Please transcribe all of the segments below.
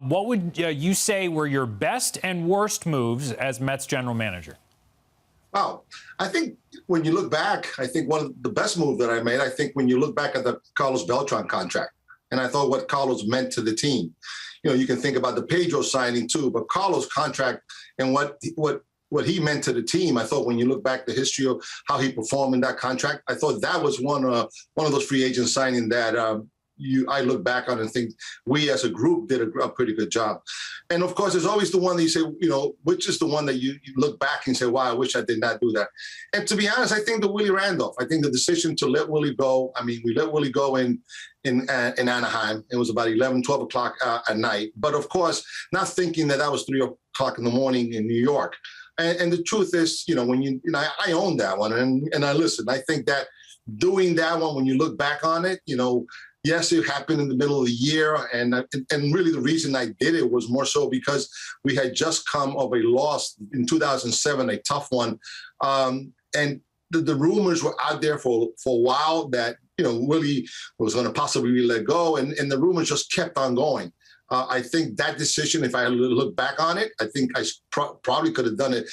What would you say were your best and worst moves as Mets general manager? Wow. I think when you look back, I think one of the best moves that I made, I think when you look back at the Carlos Beltran contract, and I thought what Carlos meant to the team. You know, you can think about the Pedro signing too, but Carlos' contract and what he meant to the team, I thought when you look back the history of how he performed in that contract, I thought that was one of those free agent signing that I look back on and think we as a group did a pretty good job. And of course, there's always the one that you say, you know, which is the one that you look back and say, wow, I wish I did not do that. And to be honest, I think the Willie Randolph, I think the decision to let Willie go, I mean, we let Willie go in Anaheim. It was about 11, 12 o'clock at night. But of course, not thinking that was 3 o'clock in the morning in New York. And the truth is, you know, I own that one and I listen. I think that doing that one, when you look back on it, you know, yes, it happened in the middle of the year, and really the reason I did it was more so because we had just come of a loss in 2007, a tough one, and the rumors were out there for a while that, you know, Willie was going to possibly be let go, and the rumors just kept on going. I think that decision, if I look back on it, I think I probably could have done it.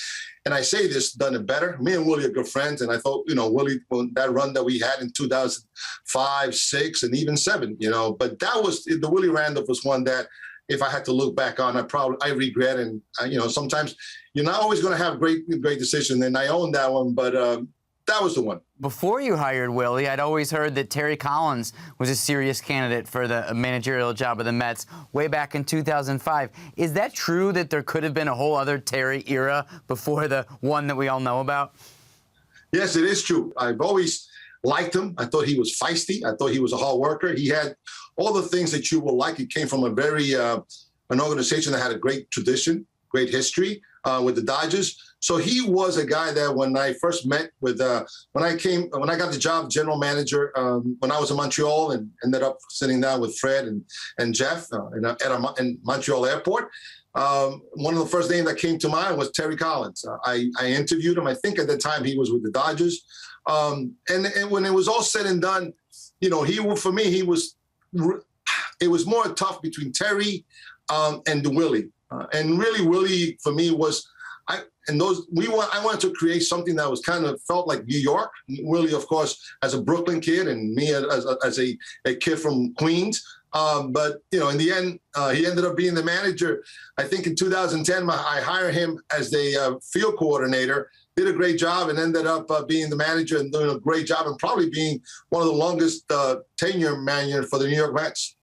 And I say this, done it better. Me and Willie are good friends. And I thought, you know, Willie, that run that we had in 2005, 6, and even 7, you know, but that was, the Willie Randolph was one that if I had to look back on, I regret. And, you know, sometimes you're not always going to have great decisions. And I own that one, but that was the one. Before you hired Willie, I'd always heard that Terry Collins was a serious candidate for the managerial job of the Mets way back in 2005. Is that true that there could have been a whole other Terry era before the one that we all know about? Yes, it is true. I've always liked him. I thought he was feisty. I thought he was a hard worker. He had all the things that you will like. He came from a very an organization that had a great tradition, great history with the Dodgers. So he was a guy that when I first met with, when I got the job general manager, when I was in Montreal and ended up sitting down with Fred and Jeff in Montreal airport, one of the first names that came to mind was Terry Collins. I interviewed him. I think at the time he was with the Dodgers. And when it was all said and done, you know, for me, it was more tough between Terry and Willie. And really, Willie, for me, was, I wanted to create something that was kind of felt like New York. Willie, of course, as a Brooklyn kid, and me as a kid from Queens. But, you know, in the end, he ended up being the manager. I think in 2010, I hired him as the field coordinator, did a great job, and ended up being the manager and doing a great job and probably being one of the longest tenure manager for the New York Mets.